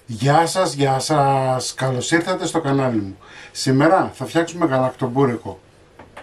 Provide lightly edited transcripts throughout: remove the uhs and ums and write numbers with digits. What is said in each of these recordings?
Γεια σας, γεια σας! Καλώς ήρθατε στο κανάλι μου. Σήμερα θα φτιάξουμε γαλακτομπούρικο.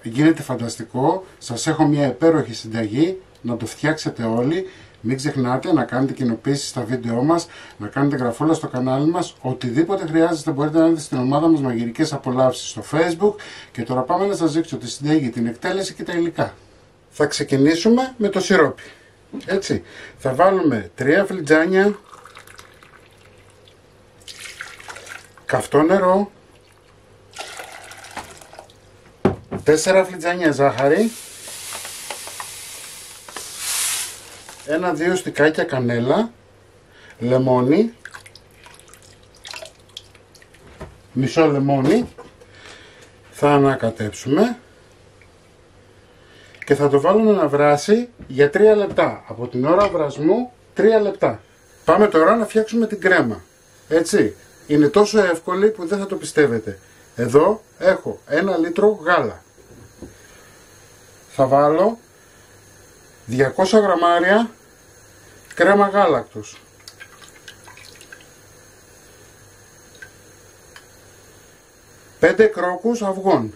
Γίνεται φανταστικό, σας έχω μια υπέροχη συνταγή, να το φτιάξετε όλοι. Μην ξεχνάτε να κάνετε κοινοποίησεις στα βίντεό μας, να κάνετε γραφούλα στο κανάλι μας. Οτιδήποτε χρειάζεται μπορείτε να δείτε στην ομάδα μας Μαγειρικές Απολαύσεις στο Facebook. Και τώρα πάμε να σας δείξω τη συνταγή, την εκτέλεση και τα υλικά. Θα ξεκινήσουμε με το σιρόπι. Έτσι, θα βάλουμε 3 φλιτζάνια καυτό νερό, 4 φλιτζάνια ζάχαρη, 1-2 στικάκια κανέλα, λεμόνι, μισό λεμόνι. Θα ανακατέψουμε και θα το βάλουμε να βράσει για 3 λεπτά. Από την ώρα βρασμού 3 λεπτά. Πάμε τώρα να φτιάξουμε την κρέμα. Έτσι, είναι τόσο εύκολη που δεν θα το πιστεύετε. Εδώ έχω 1 λίτρο γάλα. Θα βάλω 200 γραμμάρια κρέμα γάλακτος. 5 κρόκους αυγών.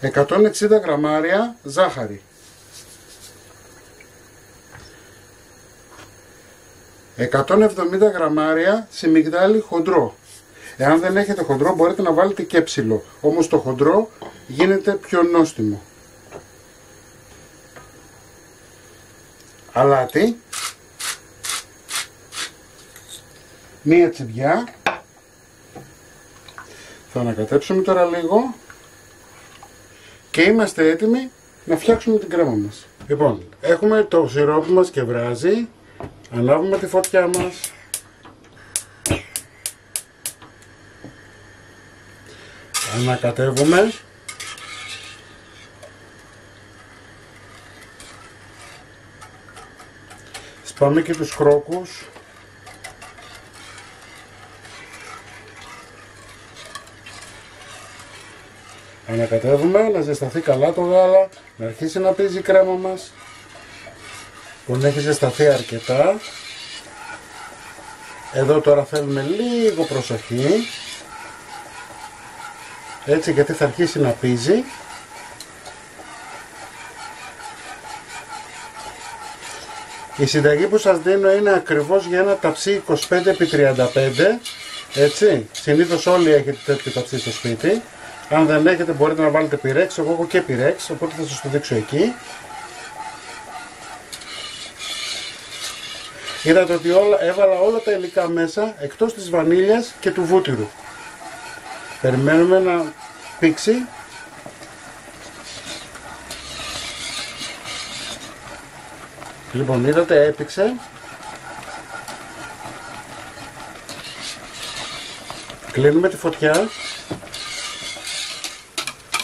160 γραμμάρια ζάχαρη. 170 γραμμάρια σιμιγδάλι χοντρό. Εάν δεν έχετε χοντρό μπορείτε να βάλετε και ψηλό. Όμως το χοντρό γίνεται πιο νόστιμο. Αλάτι. Μία τσιμπιά. Θα ανακατέψουμε τώρα λίγο. Και είμαστε έτοιμοι να φτιάξουμε την κρέμα μας. Λοιπόν, έχουμε το σιρόπι μας και βράζει. Ανάβουμε τη φωτιά μας. Ανακατεύουμε. Σπάμε και τους κρόκους. Ανακατεύουμε, να ζεσταθεί καλά το γάλα, να αρχίσει να πίζει η κρέμα μας. Που έχει ζεσταθεί αρκετά. Εδώ τώρα θέλουμε λίγο προσοχή. Έτσι, γιατί θα αρχίσει να πίζει. Η συνταγή που σας δίνω είναι ακριβώς για ένα ταψί 25x35. Έτσι, συνήθως όλοι έχετε τέτοιο ταψί στο σπίτι. Αν δεν έχετε μπορείτε να βάλετε πυρέξ, εγώ έχω και πυρέξ, οπότε θα σας το δείξω εκεί. Είδατε ότι έβαλα όλα τα υλικά μέσα, εκτός της βανίλιας και του βούτυρου. Περιμένουμε να πήξει. Λοιπόν, είδατε, έπηξε. Κλείνουμε τη φωτιά.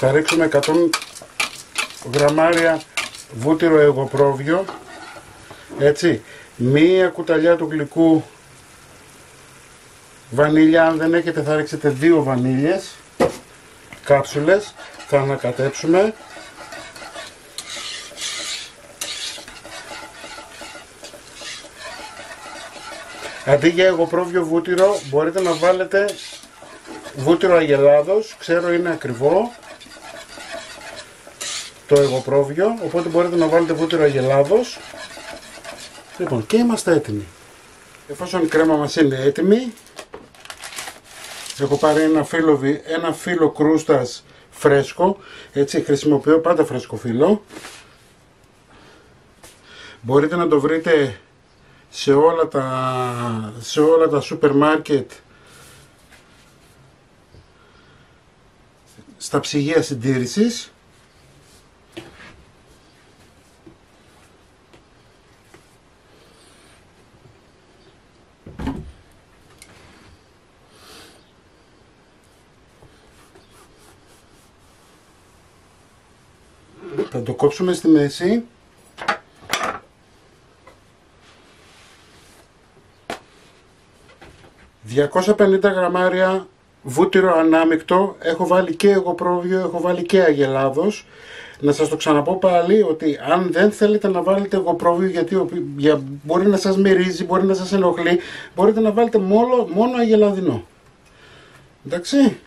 Θα ρίξουμε 100 γραμμάρια βούτυρο αιγοπρόβιο. Έτσι, μία κουταλιά του γλυκού βανίλια. Αν δεν έχετε θα ρίξετε 2 βανίλιες, κάψουλες. Θα ανακατέψουμε. Αντί για αιγοπρόβιο βούτυρο μπορείτε να βάλετε βούτυρο αγελάδος. Ξέρω είναι ακριβό το αιγοπρόβιο, οπότε μπορείτε να βάλετε βούτυρο αγελάδος. Λοιπόν, και είμαστε έτοιμοι. Εφόσον η κρέμα μας είναι έτοιμη, έχω πάρει ένα φύλλο κρούστας φρέσκο. Έτσι, χρησιμοποιώ πάντα φρέσκο φύλλο. Μπορείτε να το βρείτε σε όλα τα σούπερ μάρκετ, στα ψυγεία συντήρησης. Θα το κόψουμε στη μέση. 250 γραμμάρια βούτυρο ανάμεικτο, έχω βάλει και εγωπρόβιο, έχω βάλει και αγελάδος. Να σας το ξαναπώ πάλι ότι αν δεν θέλετε να βάλετε εγωπρόβιο γιατί μπορεί να σας μυρίζει, μπορεί να σας ενοχλεί, μπορείτε να βάλετε μόνο αγελαδινό. Εντάξει.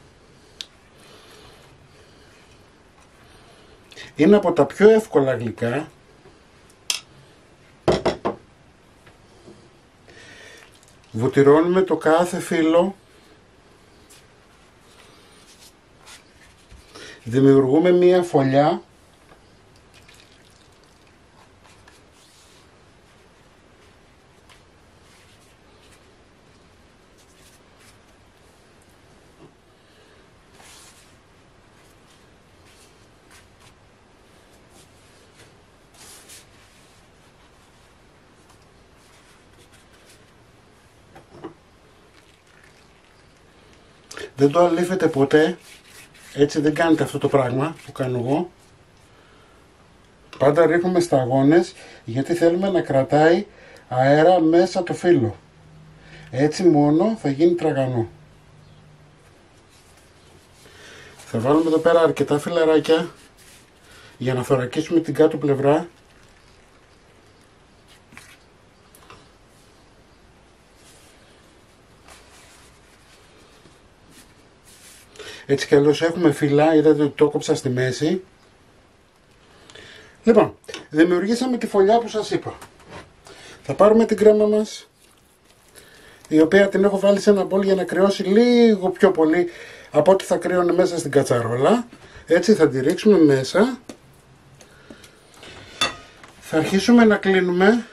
Είναι από τα πιο εύκολα γλυκά. Βουτυρώνουμε το κάθε φύλλο. Δημιουργούμε μία φωλιά. Δεν το αλήφετε ποτέ, έτσι δεν κάνετε αυτό το πράγμα που κάνω εγώ. Πάντα ρίχνουμε σταγόνες γιατί θέλουμε να κρατάει αέρα μέσα το φύλλο. Έτσι μόνο θα γίνει τραγανό. Θα βάλουμε εδώ πέρα αρκετά φιλαράκια για να θωρακίσουμε την κάτω πλευρά. Έτσι κι αλλιώς έχουμε φύλλα, είδατε ότι το κόψα στη μέση. Λοιπόν, δημιουργήσαμε τη φωλιά που σας είπα. Θα πάρουμε την κρέμα μας, η οποία την έχω βάλει σε ένα μπολ για να κρυώσει λίγο πιο πολύ από ό,τι θα κρύωνε μέσα στην κατσαρόλα. Έτσι θα τη ρίξουμε μέσα. Θα αρχίσουμε να κλείνουμε.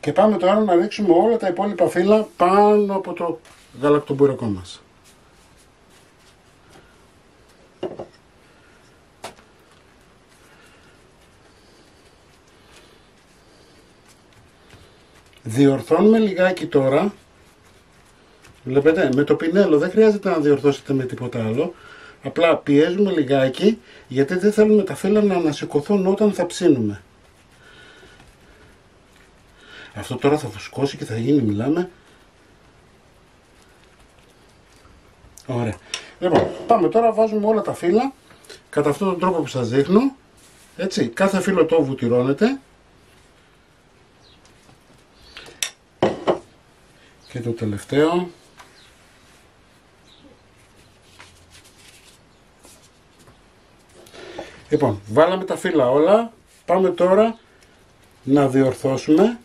Και πάμε τώρα να ρίξουμε όλα τα υπόλοιπα φύλλα πάνω από το γαλακτομπουρεκό μας. Διορθώνουμε λιγάκι τώρα. Βλέπετε, με το πινέλο δεν χρειάζεται να διορθώσετε με τίποτα άλλο. Απλά πιέζουμε λιγάκι γιατί δεν θέλουμε τα φύλλα να ανασηκωθούν όταν θα ψήνουμε. Αυτό τώρα θα φουσκώσει και θα γίνει, μιλάμε. Ωραία. Λοιπόν, πάμε τώρα, βάζουμε όλα τα φύλλα κατά αυτόν τον τρόπο που σας δείχνω. Έτσι, κάθε φύλλο το βουτυρώνετε. Και το τελευταίο. Λοιπόν, βάλαμε τα φύλλα όλα. Πάμε τώρα να διορθώσουμε.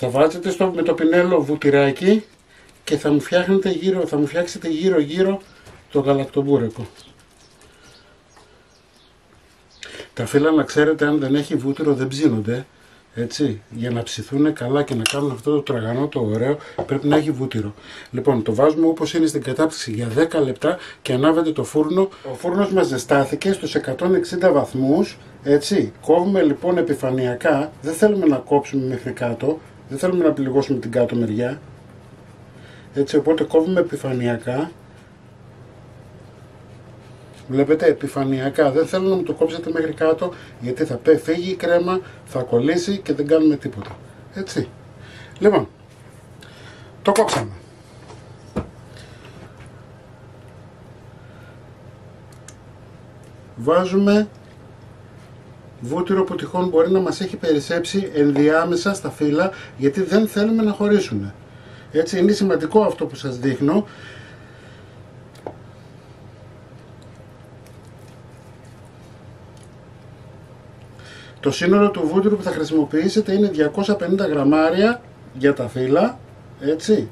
Θα βάζετε με το πινέλο βουτυράκι και θα μου φτιάξετε γύρω το γαλακτομπούρεκο. Τα φύλλα, να ξέρετε, αν δεν έχει βούτυρο δεν ψήνονται. Έτσι, για να ψηθούν καλά και να κάνουν αυτό το τραγανό το ωραίο πρέπει να έχει βούτυρο. Λοιπόν, το βάζουμε όπως είναι στην κατάψυξη για 10 λεπτά και ανάβετε το φούρνο. Ο φούρνος μας ζεστάθηκε στους 160 βαθμούς. Έτσι, κόβουμε λοιπόν επιφανειακά, δεν θέλουμε να κόψουμε μέχρι κάτω. Δεν θέλουμε να πληγώσουμε την κάτω μεριά. Έτσι, οπότε κόβουμε επιφανειακά. Βλέπετε, επιφανειακά. Δεν θέλω να μου το κόψετε μέχρι κάτω γιατί θα φύγει η κρέμα, θα κολλήσει και δεν κάνουμε τίποτα. Έτσι. Λοιπόν, το κόψαμε. Βάζουμε βούτυρο που τυχόν μπορεί να μας έχει περισσέψει ενδιάμεσα στα φύλλα γιατί δεν θέλουμε να χωρίσουν. Έτσι, είναι σημαντικό αυτό που σας δείχνω. Το σύνολο του βούτυρου που θα χρησιμοποιήσετε είναι 250 γραμμάρια για τα φύλλα. Έτσι.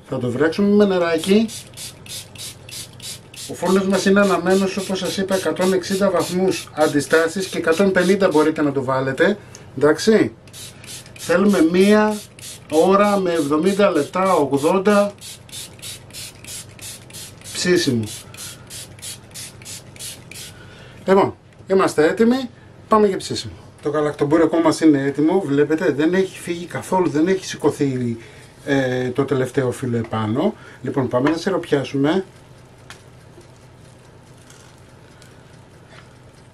Θα το βρέξουμε με νεράκι. Ο φούρνος μας είναι αναμένος, όπως σας είπα, 160 βαθμούς αντιστάσεις και 150 μπορείτε να το βάλετε. Εντάξει. Θέλουμε 1 ώρα με 70 λεπτά, 80 ψήσιμο. Λοιπόν, είμαστε έτοιμοι, πάμε για ψήσιμο. Το γαλακτομπούρεκό μας είναι έτοιμο, βλέπετε, δεν έχει φύγει καθόλου, δεν έχει σηκωθεί το τελευταίο φύλλο επάνω. Λοιπόν, πάμε να σιροπιάσουμε.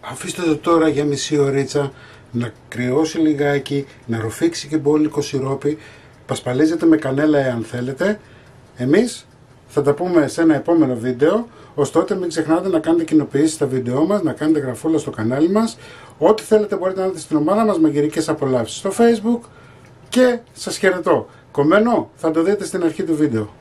Αφήστε το τώρα για μισή ωρίτσα να κρυώσει λιγάκι, να ρουφήξει και μπόλικο σιρόπι. Πασπαλίζετε με κανέλα εάν θέλετε. Εμείς θα τα πούμε σε ένα επόμενο βίντεο. Ως τότε μην ξεχνάτε να κάνετε κοινοποιήσεις στα βίντεό μας, να κάνετε γραφούλα στο κανάλι μας. Ό,τι θέλετε μπορείτε να δείτε στην ομάδα μας, μαγειρικές απολαύσεις στο Facebook. Και σας χαιρετώ. Κομμένο θα το δείτε στην αρχή του βίντεο.